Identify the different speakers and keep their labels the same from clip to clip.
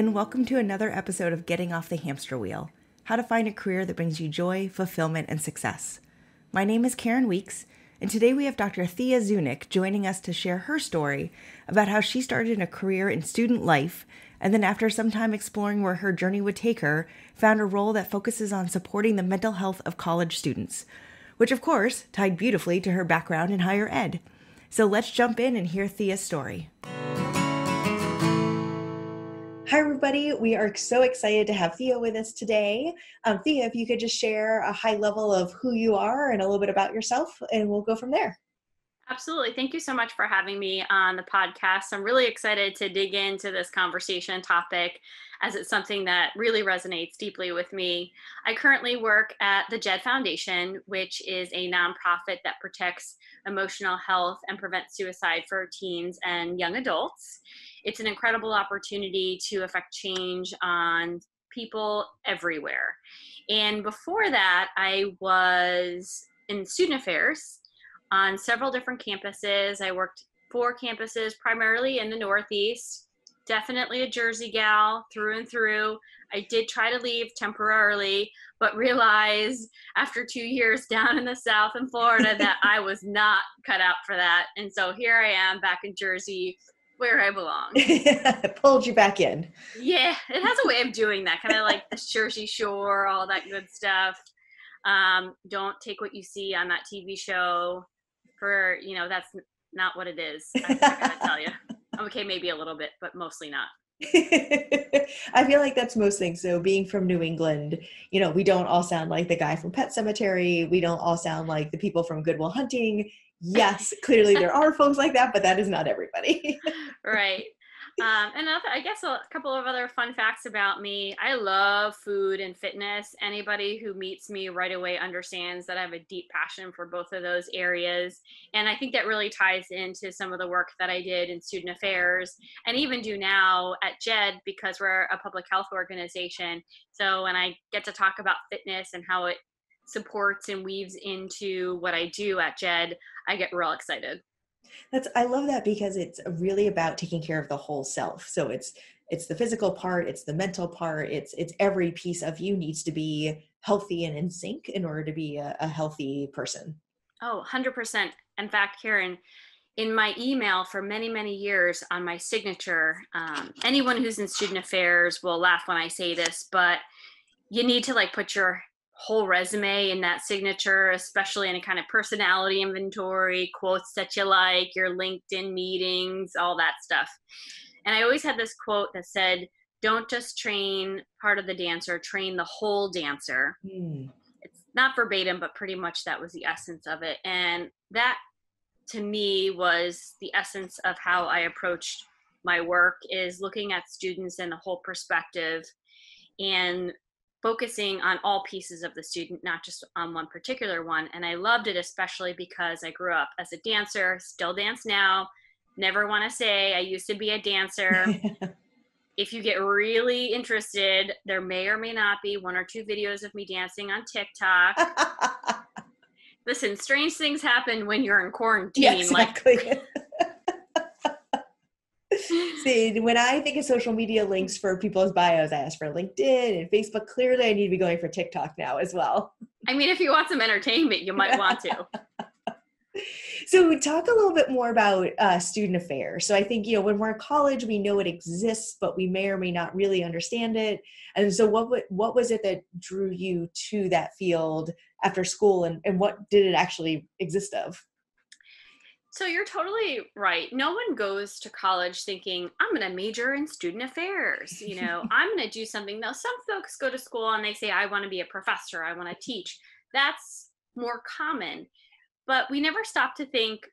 Speaker 1: and welcome to another episode of Getting Off the Hamster Wheel, how to find a career that brings you joy, fulfillment, and success. My name is Karen Weeks, and today we have Dr. Thea Zunick joining us to share her story about how she started a career in student life, and then after some time exploring where her journey would take her, found a role that focuses on supporting the mental health of college students, which of course tied beautifully to her background in higher ed. So let's jump in and hear Thea's story. Hi, everybody. We are so excited to have Thea with us today. Thea, if you could just share a high level of who you are and a little bit about yourself, and we'll go from there.
Speaker 2: Absolutely. Thank you so much for having me on the podcast. I'm really excited to dig into this conversation topic as it's something that really resonates deeply with me. I currently work at the JED Foundation, which is a nonprofit that protects emotional health and prevents suicide for teens and young adults. It's an incredible opportunity to affect change on people everywhere. And before that, I was in student affairs on several different campuses. I worked 4 campuses, primarily in the Northeast. Definitely a Jersey gal through and through. I did try to leave temporarily, but realized after 2 years down in the South in Florida that I was not cut out for that. And so here I am back in Jersey, where I belong.
Speaker 1: Pulled you back in.
Speaker 2: Yeah, it has a way of doing that, kind of like the Jersey Shore, all that good stuff. Don't take what you see on that TV show for, that's not what it is. I gotta tell you. Okay, maybe a little bit, but mostly not.
Speaker 1: I feel like that's most things. So being from New England, we don't all sound like the guy from Pet Sematary. We don't all sound like the people from Good Will Hunting. Yes, clearly there are folks like that, but that is not everybody.
Speaker 2: Right. I guess a couple of other fun facts about me. I love food and fitness. Anybody who meets me right away understands that I have a deep passion for both of those areas. And I think that really ties into some of the work that I did in student affairs and even do now at JED, because we're a public health organization. So when I get to talk about fitness and how it supports and weaves into what I do at JED, I get real excited.
Speaker 1: I love that because it's really about taking care of the whole self. So it's the physical part, it's the mental part, it's every piece of you needs to be healthy and in sync in order to be a healthy person.
Speaker 2: Oh, 100%. In fact, Karen, in my email for many, many years on my signature, anyone who's in student affairs will laugh when I say this, but you need to put your whole resume in that signature, especially in a kind of personality inventory, quotes that you like, your LinkedIn meetings, all that stuff. And I always had this quote that said, don't just train part of the dancer, train the whole dancer. It's not verbatim, but pretty much that was the essence of it. And that to me was the essence of how I approached my work, is looking at students in the whole perspective and focusing on all pieces of the student, not just on one particular one. And I loved it, especially because I grew up as a dancer, still dance now, never want to say I used to be a dancer. If you get really interested, there may or may not be 1 or 2 videos of me dancing on TikTok. Listen, strange things happen when you're in quarantine.
Speaker 1: Yeah, exactly. See, when I think of social media links for people's bios, I ask for LinkedIn and Facebook. Clearly, I need to be going for TikTok now as well.
Speaker 2: I mean, if you want some entertainment, you might want to.
Speaker 1: So talk a little bit more about student affairs. So I think, when we're in college, we know it exists, but we may or may not really understand it. And so what was it that drew you to that field after school, and what did it actually exist of?
Speaker 2: So you're totally right. No one goes to college thinking, I'm going to major in student affairs. I'm going to do something. Now, some folks go to school and they say, I want to be a professor. I want to teach. That's more common. But we never stop to think,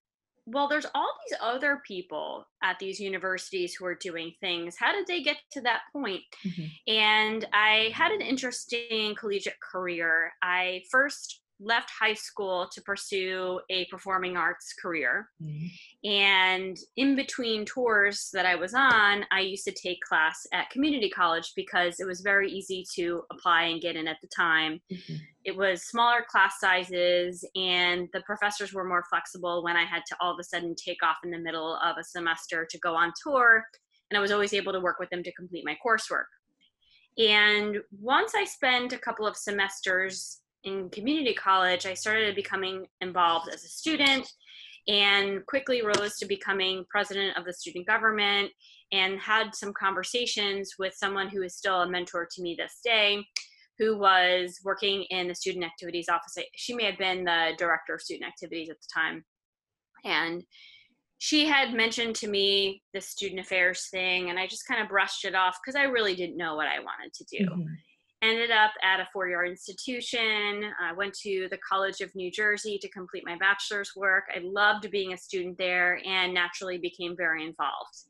Speaker 2: well, there's all these other people at these universities who are doing things. How did they get to that point? Mm-hmm. And I had an interesting collegiate career. I first left high school to pursue a performing arts career. Mm-hmm. And in between tours that I was on, I used to take class at community college because it was very easy to apply and get in at the time. Mm-hmm. It was smaller class sizes and the professors were more flexible when I had to all of a sudden take off in the middle of a semester to go on tour. and I was always able to work with them to complete my coursework. And once I spent a couple of semesters in community college, I started becoming involved as a student and quickly rose to becoming president of the student government, and had some conversations with someone who is still a mentor to me this day, who was working in the student activities office. She may have been the director of student activities at the time. And she had mentioned to me the student affairs thing, and I just kind of brushed it off because I really didn't know what I wanted to do.
Speaker 1: Mm-hmm.
Speaker 2: Ended up at a four-year institution. I went to the College of New Jersey to complete my bachelor's work. I loved being a student there and naturally became very involved.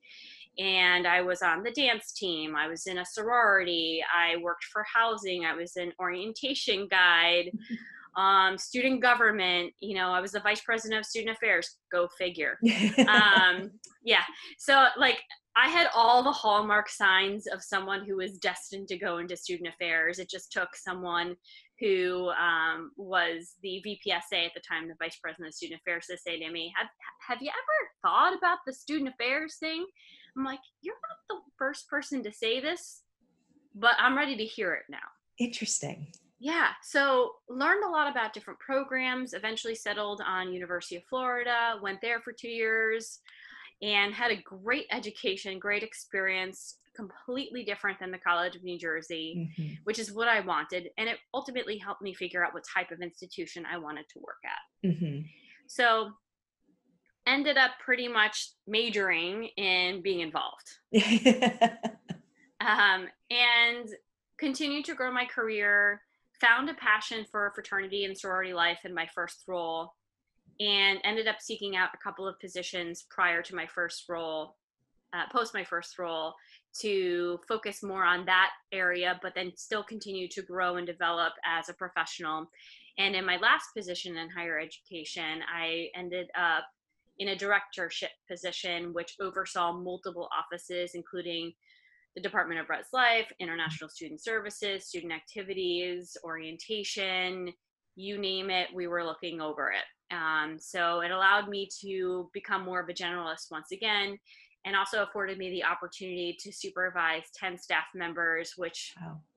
Speaker 2: And I was on the dance team. I was in a sorority. I worked for housing. I was an orientation guide, student government. I was the vice president of student affairs. Go figure. Yeah. So like, I had all the hallmark signs of someone who was destined to go into student affairs. It just took someone who was the VPSA at the time, the vice president of student affairs, to say to me, have you ever thought about the student affairs thing? I'm like, you're not the first person to say this, but I'm ready to hear it now.
Speaker 1: Interesting.
Speaker 2: Yeah. So learned a lot about different programs, eventually settled on University of Florida, went there for 2 years, and had a great education, great experience, completely different than the College of New Jersey,
Speaker 1: Mm-hmm.
Speaker 2: which is what I wanted. And it ultimately helped me figure out what type of institution I wanted to work at.
Speaker 1: Mm-hmm.
Speaker 2: So ended up pretty much majoring in being involved. And continued to grow my career, found a passion for fraternity and sorority life in my first role, and ended up seeking out a couple of positions prior to my first role, post my first role, to focus more on that area, but then still continue to grow and develop as a professional. And in my last position in higher education, I ended up in a directorship position, which oversaw multiple offices, including the Department of Res Life, International Student Services, student activities, orientation, you name it, we were looking over it. So it allowed me to become more of a generalist once again, and also afforded me the opportunity to supervise 10 staff members, which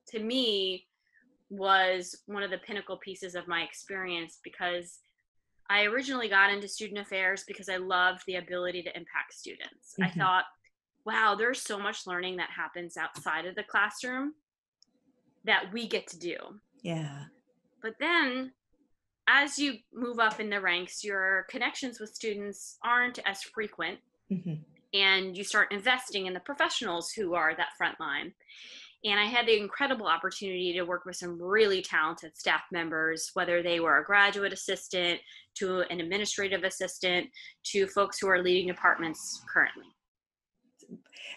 Speaker 2: to me was one of the pinnacle pieces of my experience, because I originally got into student affairs because I loved the ability to impact students.
Speaker 1: Mm-hmm.
Speaker 2: I thought, wow, there's so much learning that happens outside of the classroom that we get to do.
Speaker 1: Yeah.
Speaker 2: But then as you move up in the ranks, your connections with students aren't as frequent.
Speaker 1: Mm-hmm.
Speaker 2: And you start investing in the professionals who are that front line. And I had the incredible opportunity to work with some really talented staff members, whether they were a graduate assistant to an administrative assistant to folks who are leading departments currently.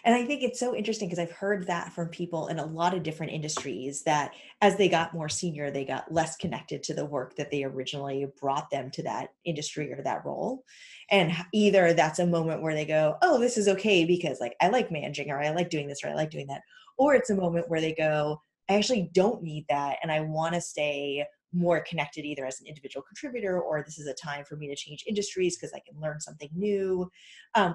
Speaker 1: And I think it's so interesting because I've heard that from people in a lot of different industries, that as they got more senior, they got less connected to the work that they originally brought them to that industry or that role. And either that's a moment where they go, oh, this is okay because like I like managing, or I like doing this, or I like doing that. Or it's a moment where they go, I actually don't need that, and I want to stay more connected either as an individual contributor, or this is a time for me to change industries because I can learn something new.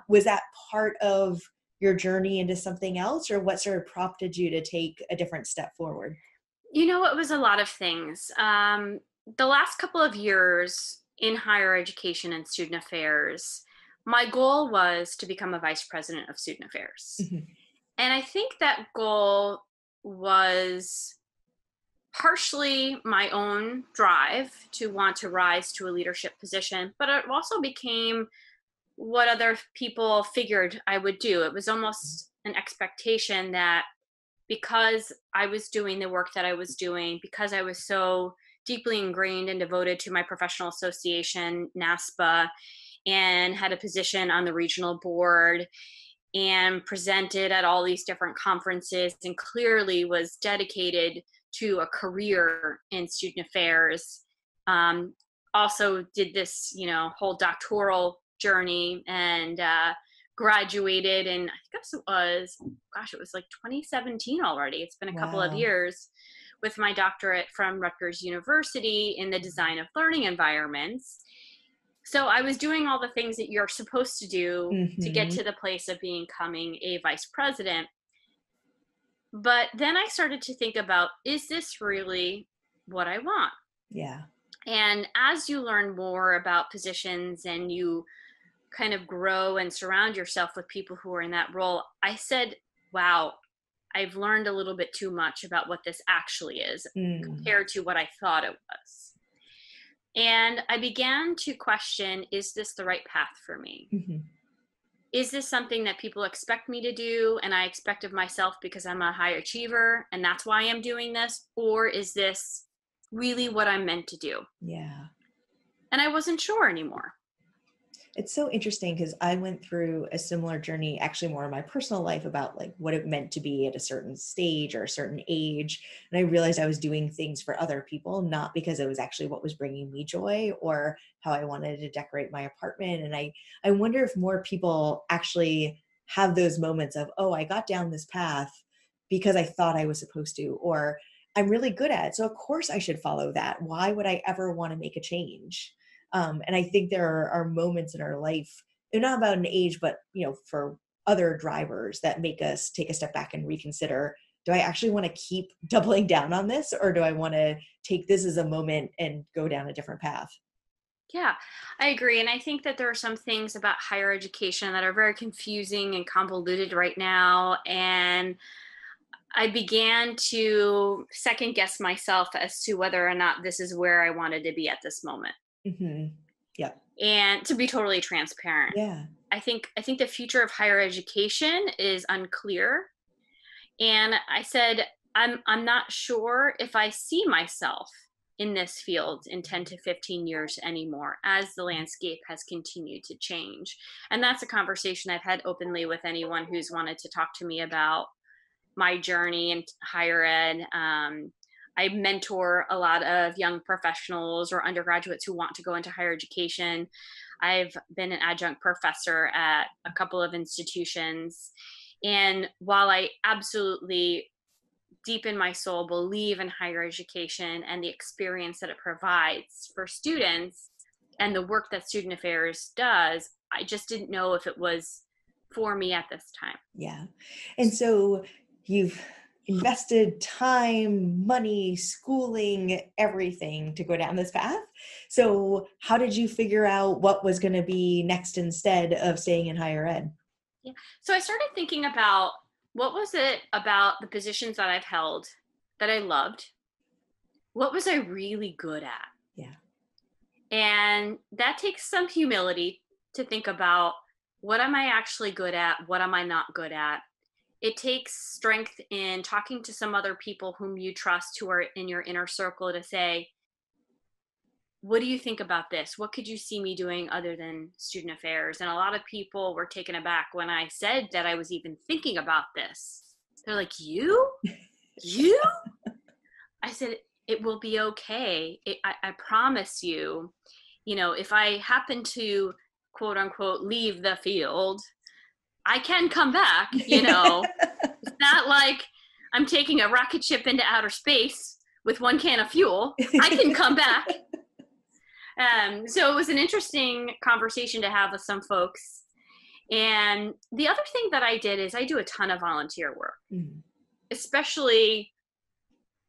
Speaker 1: Was that part of your journey into something else, or what sort of prompted you to take a different step forward?
Speaker 2: It was a lot of things. The last couple of years in higher education and student affairs, my goal was to become a vice president of student affairs.
Speaker 1: Mm-hmm.
Speaker 2: And I think that goal was partially my own drive to want to rise to a leadership position, but it also became what other people figured I would do. It was almost an expectation that because I was doing the work that I was doing, because I was so deeply ingrained and devoted to my professional association, NASPA, and had a position on the regional board and presented at all these different conferences and clearly was dedicated to a career in student affairs. Also did this, whole doctoral journey and graduated in, I guess it was like 2017 already. It's been a couple of years, with my doctorate from Rutgers University in the design of learning environments. So I was doing all the things that you're supposed to do to get
Speaker 1: Mm-hmm.
Speaker 2: to the place of becoming a vice president. But then I started to think about, is this really what I want?
Speaker 1: Yeah.
Speaker 2: And as you learn more about positions and you kind of grow and surround yourself with people who are in that role, I said, wow, I've learned a little bit too much about what this actually is
Speaker 1: Mm.
Speaker 2: compared to what I thought it was. And I began to question, is this the right path for me?
Speaker 1: Mm-hmm.
Speaker 2: Is this something that people expect me to do and I expect of myself because I'm a high achiever and that's why I'm doing this? Or is this really what I'm meant to do?
Speaker 1: Yeah.
Speaker 2: And I wasn't sure anymore.
Speaker 1: It's so interesting because I went through a similar journey, actually more in my personal life, about like what it meant to be at a certain stage or a certain age. And I realized I was doing things for other people, not because it was actually what was bringing me joy or how I wanted to decorate my apartment. And I wonder if more people actually have those moments of, oh, I got down this path because I thought I was supposed to, or I'm really good at it, so of course I should follow that. Why would I ever want to make a change? And I think there are moments in our life, they're not about an age, but for other drivers that make us take a step back and reconsider, do I actually want to keep doubling down on this? Or do I want to take this as a moment and go down a different path?
Speaker 2: Yeah, I agree. And I think that there are some things about higher education that are very confusing and convoluted right now. And I began to second guess myself as to whether or not this is where I wanted to be at this moment.
Speaker 1: Mm-hmm. Yep.
Speaker 2: And to be totally transparent,
Speaker 1: Yeah.
Speaker 2: I think the future of higher education is unclear. And I said, I'm not sure if I see myself in this field in 10 to 15 years anymore as the landscape has continued to change. And that's a conversation I've had openly with anyone who's wanted to talk to me about my journey in higher ed. I mentor a lot of young professionals or undergraduates who want to go into higher education. I've been an adjunct professor at a couple of institutions. And while I absolutely deep in my soul believe in higher education and the experience that it provides for students and the work that student affairs does, I just didn't know if it was for me at this time.
Speaker 1: Yeah. And so you've invested time, money, schooling, everything to go down this path. So how did you figure out what was going to be next instead of staying in higher ed?
Speaker 2: Yeah. So I started thinking about, what was it about the positions that I've held that I loved? What was I really good at?
Speaker 1: Yeah.
Speaker 2: And that takes some humility to think about, what am I actually good at? What am I not good at? It takes strength in talking to some other people whom you trust, who are in your inner circle, to say, what do you think about this? What could you see me doing other than student affairs? And a lot of people were taken aback when I said that I was even thinking about this. They're like, you? I said, it will be okay. I promise you, if I happen to, quote unquote, leave the field, I can come back. It's not like I'm taking a rocket ship into outer space with one can of fuel. I can come back. So it was an interesting conversation to have with some folks. And the other thing that I did is I do a ton of volunteer work, especially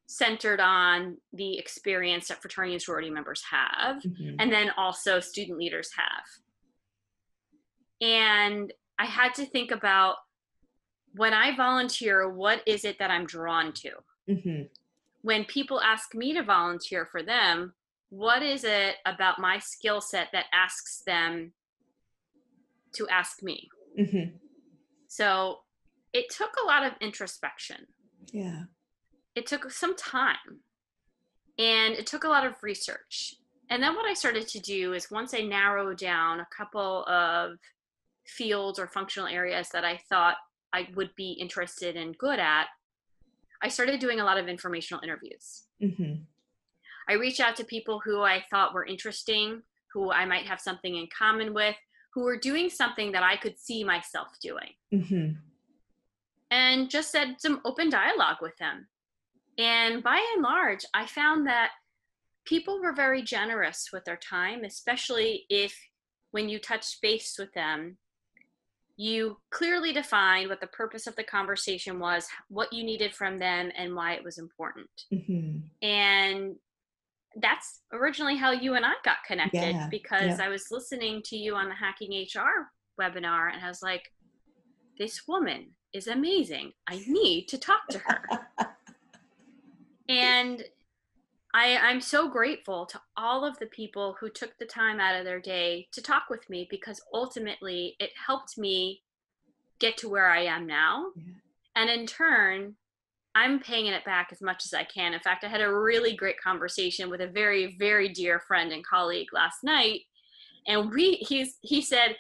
Speaker 2: centered on the experience that fraternity and sorority members have, and then also student leaders have. And I had to think about, when I volunteer, what is it that I'm drawn to? When people ask me to volunteer for them, what is it about my skill set that asks them to ask me? So it took a lot of introspection.
Speaker 1: Yeah.
Speaker 2: It took some time, and it took a lot of research. And then what I started to do is, once I narrowed down a couple of fields or functional areas that I thought I would be interested and good at, I started doing a lot of informational interviews. I reached out to people who I thought were interesting, who I might have something in common with, who were doing something that I could see myself doing. And just said some open dialogue with them. And by and large, I found that people were very generous with their time, especially if when you touched base with them, you clearly defined what the purpose of the conversation was, what you needed from them, and why it was important. And that's originally how you and I got connected,
Speaker 1: Yeah.
Speaker 2: because I was listening to you on the Hacking HR webinar, and I was like, this woman is amazing. I need to talk to her. And I'm so grateful to all of the people who took the time out of their day to talk with me, because ultimately it helped me get to where I am now.
Speaker 1: Yeah.
Speaker 2: And in turn, I'm paying it back as much as I can. In fact, I had a really great conversation with a very, very dear friend and colleague last night. And he said,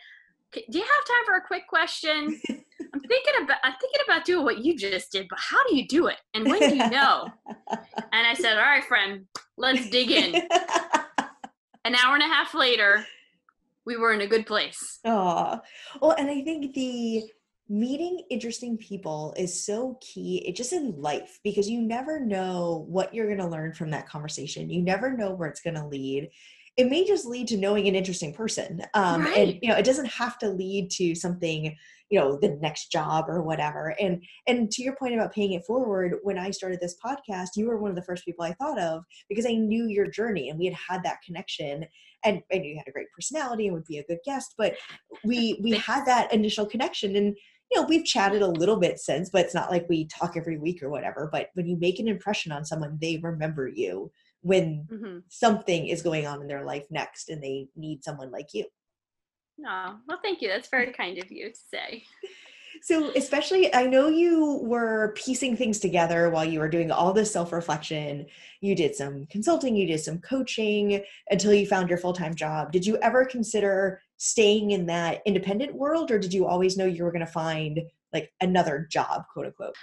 Speaker 2: do you have time for a quick question? I'm thinking about doing what you just did, but how do you do it? And when do you know? And I said, all right, friend, let's dig in. An hour and a half later, we were in a good place.
Speaker 1: Oh, well, and I think the meeting interesting people is so key. It just in life, because you never know what you're going to learn from that conversation. You never know where it's going to lead. It may just lead to knowing an interesting person.
Speaker 2: Right.
Speaker 1: And, it doesn't have to lead to something, the next job or whatever. And to your point about paying it forward, when I started this podcast, you were one of the first people I thought of, because I knew your journey and we had that connection, and I knew you had a great personality and would be a good guest, but we had that initial connection, and we've chatted a little bit since, but it's not like we talk every week or whatever. But when you make an impression on someone, they remember you when something is going on in their life next and they need someone like you.
Speaker 2: Oh, well, thank you. That's very kind of you to say.
Speaker 1: So especially, I know you were piecing things together while you were doing all this self-reflection. You did some consulting, you did some coaching until you found your full-time job. Did you ever consider staying in that independent world, or did you always know you were going to find like another job, quote unquote?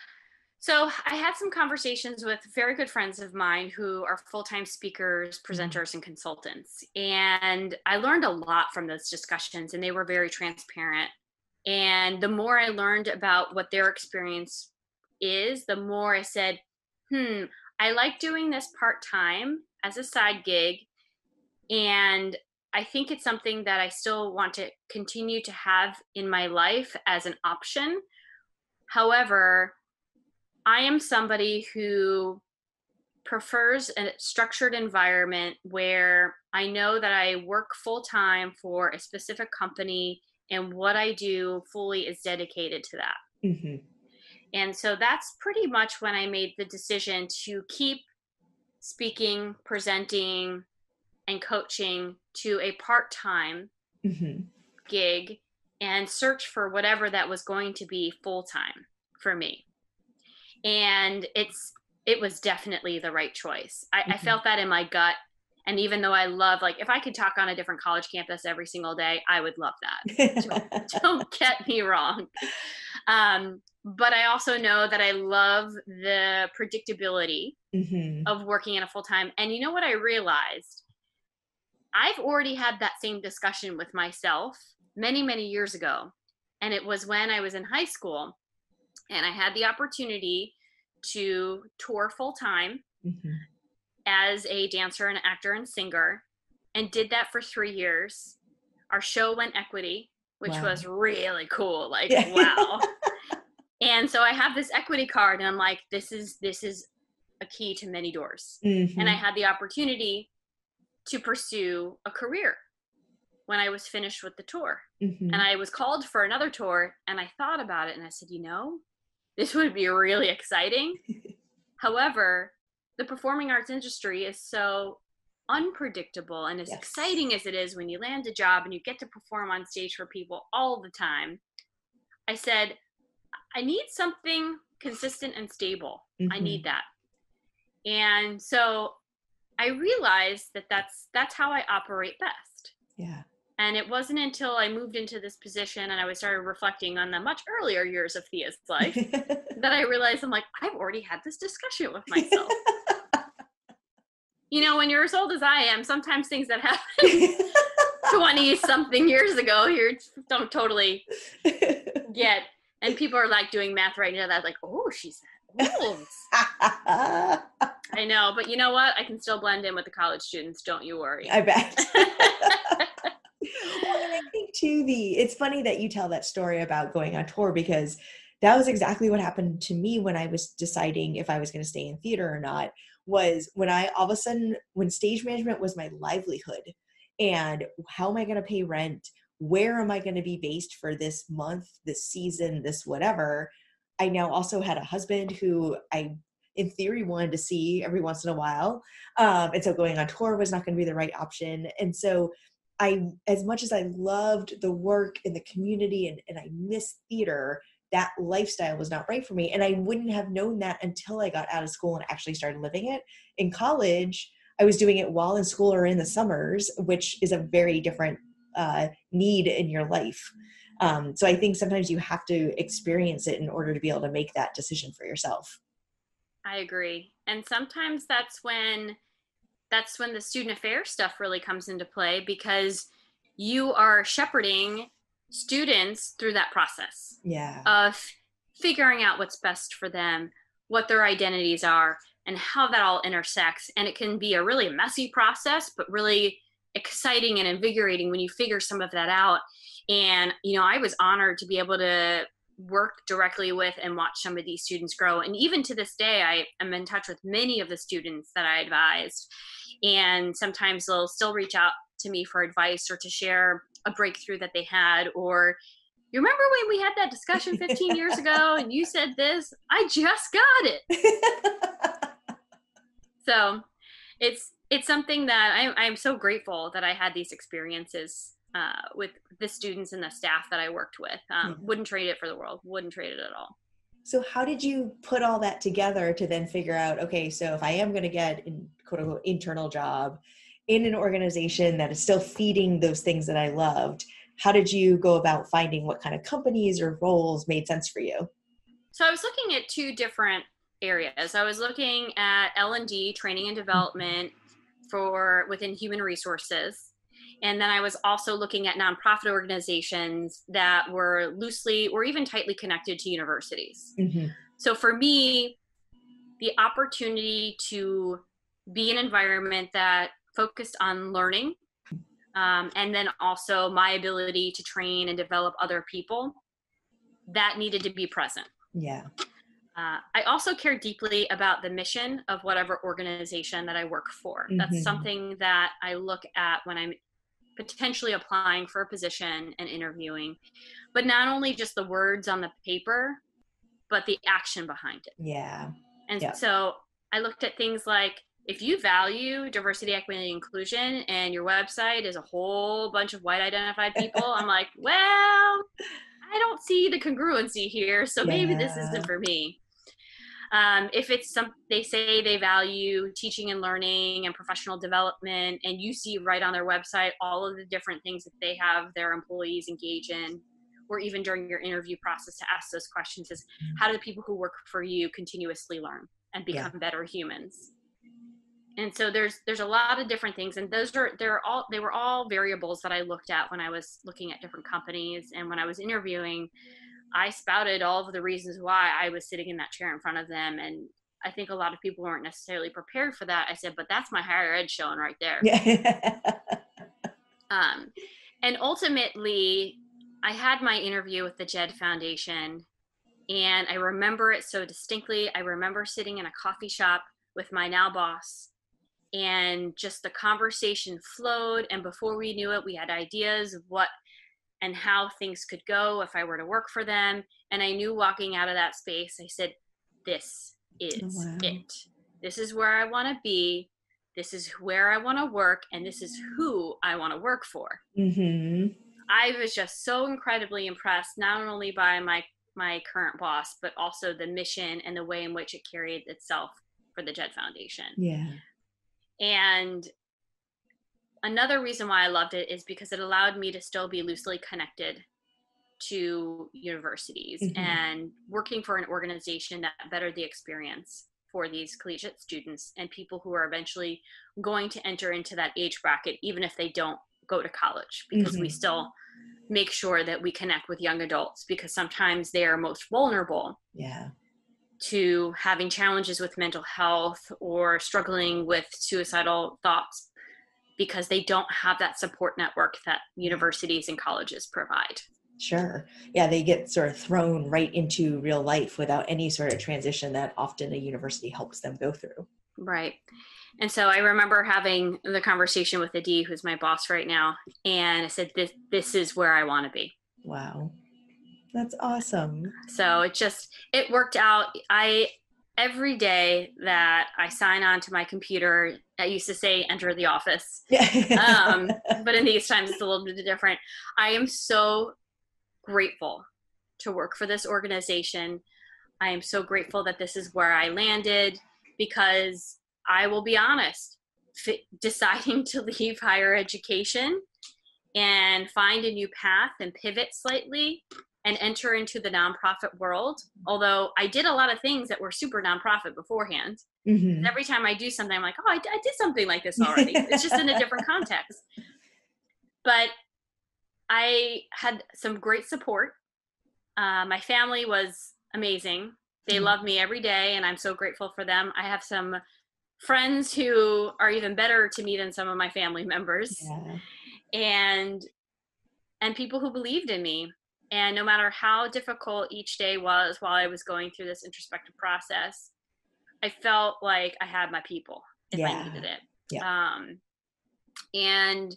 Speaker 2: So I had some conversations with very good friends of mine who are full-time speakers, presenters, and consultants. And I learned a lot from those discussions, and they were very transparent. And the more I learned about what their experience is, the more I said, I like doing this part-time as a side gig. And I think it's something that I still want to continue to have in my life as an option. However, I am somebody who prefers a structured environment where I know that I work full-time for a specific company, and what I do fully is dedicated to that. And so that's pretty much when I made the decision to keep speaking, presenting, and coaching to a part-time gig and search for whatever that was going to be full-time for me. And it was definitely the right choice. I felt that in my gut. And even though I love, like, if I could talk on a different college campus every single day, I would love that. Don't get me wrong. But I also know that I love the predictability of working in a full-time. And you know what I realized? I've already had that same discussion with myself many, many years ago. And it was when I was in high school. And I had the opportunity to tour full-time as a dancer and actor and singer, and did that for 3 years. Our show went equity, which was really cool. Like, wow. And so I have this equity card, and I'm like, this is a key to many doors. And I had the opportunity to pursue a career when I was finished with the tour. And I was called for another tour, and I thought about it, and I said, this would be really exciting. However, the performing arts industry is so unpredictable, and as exciting as it is when you land a job and you get to perform on stage for people all the time, I said, I need something consistent and stable. I need that. And so I realized that that's how I operate best.
Speaker 1: Yeah.
Speaker 2: And it wasn't until I moved into this position and I started reflecting on the much earlier years of Thea's life that I realized, I'm like, I've already had this discussion with myself. When you're as old as I am, sometimes things that happened 20 something years ago, you don't totally get. And people are like doing math right now. That's like, oh, she's that old. I know, but you know what? I can still blend in with the college students. Don't you worry.
Speaker 1: I bet. Well, and I think too, it's funny that you tell that story about going on tour, because that was exactly what happened to me when I was deciding if I was going to stay in theater or not, was when I all of a sudden, when stage management was my livelihood and how am I going to pay rent? Where am I going to be based for this month, this season, this whatever? I now also had a husband who I, in theory, wanted to see every once in a while. And so going on tour was not going to be the right option. And so as much as I loved the work in the community and I miss theater, that lifestyle was not right for me. And I wouldn't have known that until I got out of school and actually started living it. In college, I was doing it while in school or in the summers, which is a very different need in your life. So I think sometimes you have to experience it in order to be able to make that decision for yourself.
Speaker 2: I agree. And sometimes that's when the student affairs stuff really comes into play, because you are shepherding students through that process of figuring out what's best for them, what their identities are, and how that all intersects. And it can be a really messy process, but really exciting and invigorating when you figure some of that out. And, I was honored to be able to work directly with and watch some of these students grow. And even to this day, I am in touch with many of the students that I advised. And sometimes they'll still reach out to me for advice or to share a breakthrough that they had. Or, you remember when we had that discussion 15 years ago and you said this? I just got it. So it's something that I'm so grateful that I had these experiences with the students and the staff that I worked with. Wouldn't trade it for the world. Wouldn't trade it at all.
Speaker 1: So how did you put all that together to then figure out, okay, so if I am going to get a quote unquote internal job in an organization that is still feeding those things that I loved, how did you go about finding what kind of companies or roles made sense for you?
Speaker 2: So I was looking at two different areas. I was looking at L&D, training and development within human resources. And then I was also looking at nonprofit organizations that were loosely or even tightly connected to universities. Mm-hmm. So for me, the opportunity to be in an environment that focused on learning, and then also my ability to train and develop other people, that needed to be present.
Speaker 1: Yeah.
Speaker 2: I also care deeply about the mission of whatever organization that I work for. Mm-hmm. That's something that I look at when I'm potentially applying for a position and interviewing, but not only just the words on the paper, but the action behind it.
Speaker 1: Yeah.
Speaker 2: And so I looked at things like, if you value diversity, equity, and inclusion, and your website is a whole bunch of white identified people, I'm like, well, I don't see the congruency here, so maybe this isn't for me. If it's they say they value teaching and learning and professional development, and you see right on their website all of the different things that they have their employees engage in, or even during your interview process to ask those questions, is how do the people who work for you continuously learn and become better humans? And so there's a lot of different things, and they were all variables that I looked at when I was looking at different companies. And when I was interviewing, I spouted all of the reasons why I was sitting in that chair in front of them. And I think a lot of people weren't necessarily prepared for that. I said, but that's my higher ed showing right there. And ultimately, I had my interview with the JED Foundation, and I remember it so distinctly. I remember sitting in a coffee shop with my now boss, and just the conversation flowed. And before we knew it, we had ideas of what and how things could go if I were to work for them. And I knew walking out of that space, I said, this is it. This is where I want to be. This is where I want to work. And this is who I want to work for. Mm-hmm. I was just so incredibly impressed, not only by my current boss, but also the mission and the way in which it carried itself for the JED Foundation. Yeah. And another reason why I loved it is because it allowed me to still be loosely connected to universities and working for an organization that bettered the experience for these collegiate students and people who are eventually going to enter into that age bracket, even if they don't go to college, because we still make sure that we connect with young adults, because sometimes they are most vulnerable to having challenges with mental health or struggling with suicidal thoughts because they don't have that support network that universities and colleges provide.
Speaker 1: Sure. Yeah, they get sort of thrown right into real life without any sort of transition that often a university helps them go through.
Speaker 2: Right. And so I remember having the conversation with Ed.D, who's my boss right now, and I said, this is where I want to be.
Speaker 1: Wow. That's awesome.
Speaker 2: So it worked out. Every day that I sign on to my computer, I used to say enter the office. But in these times it's a little bit different. I am so grateful to work for this organization. I am so grateful that this is where I landed, because I will be honest, deciding to leave higher education and find a new path and pivot slightly and enter into the nonprofit world. Although I did a lot of things that were super nonprofit beforehand. Mm-hmm. Every time I do something, I'm like, oh, I did something like this already. It's just in a different context. But I had some great support. My family was amazing. They love me every day, and I'm so grateful for them. I have some friends who are even better to me than some of my family members. Yeah. And people who believed in me. And no matter how difficult each day was while I was going through this introspective process, I felt like I had my people if I needed it. Yeah. And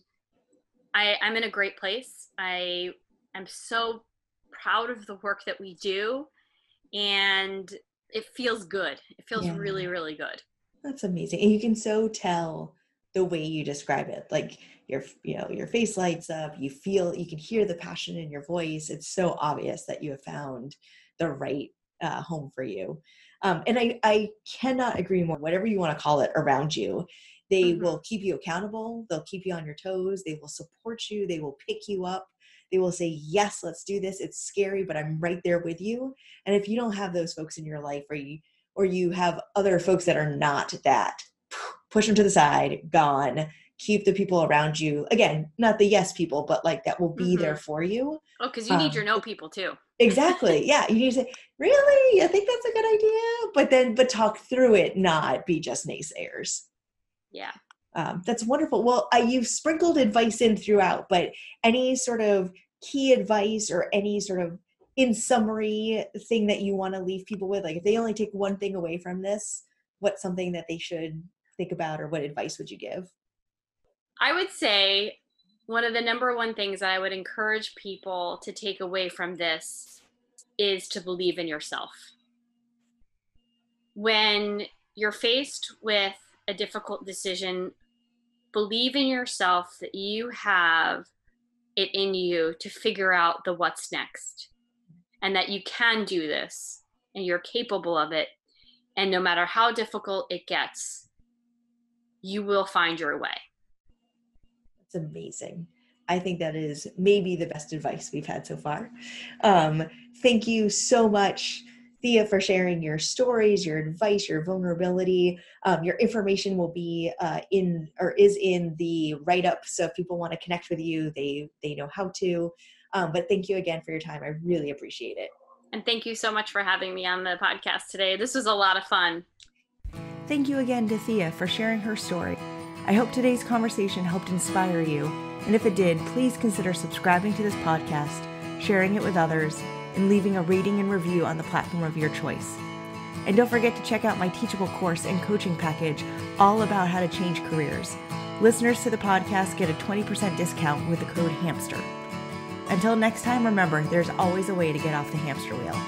Speaker 2: I'm in a great place. I am so proud of the work that we do, and it feels good. It feels really, really good.
Speaker 1: That's amazing. And you can so tell the way you describe it. Like your face lights up, you can hear the passion in your voice. It's so obvious that you have found the right home for you. And I cannot agree more. Whatever you want to call it around you, they will keep you accountable. They'll keep you on your toes. They will support you. They will pick you up. They will say, yes, let's do this. It's scary, but I'm right there with you. And if you don't have those folks in your life, or you have other folks that are not that, push them to the side, gone. Keep the people around you. Again, not the yes people, but like that will be there for you.
Speaker 2: Oh, because you need your no people too.
Speaker 1: Exactly. Yeah. You need to say, really? I think that's a good idea. But talk through it, not be just naysayers.
Speaker 2: Yeah.
Speaker 1: That's wonderful. Well, you've sprinkled advice in throughout, but any sort of key advice or any sort of, in summary, thing that you want to leave people with? Like if they only take one thing away from this, what's something that they should think about, or what advice would you give?
Speaker 2: I would say one of the number one things that I would encourage people to take away from this is to believe in yourself. When you're faced with a difficult decision, believe in yourself that you have it in you to figure out the what's next, and that you can do this and you're capable of it. And no matter how difficult it gets, you will find your way.
Speaker 1: That's amazing. I think that is maybe the best advice we've had so far. Thank you so much, Thea, for sharing your stories, your advice, your vulnerability. Your information will be is in the write-up. So if people want to connect with you, they know how to. But thank you again for your time. I really appreciate it.
Speaker 2: And thank you so much for having me on the podcast today. This was a lot of fun.
Speaker 1: Thank you again to Thea for sharing her story. I hope today's conversation helped inspire you. And if it did, please consider subscribing to this podcast, sharing it with others, and leaving a rating and review on the platform of your choice. And don't forget to check out my teachable course and coaching package all about how to change careers. Listeners to the podcast get a 20% discount with the code HAMSTER. Until next time, remember, there's always a way to get off the hamster wheel.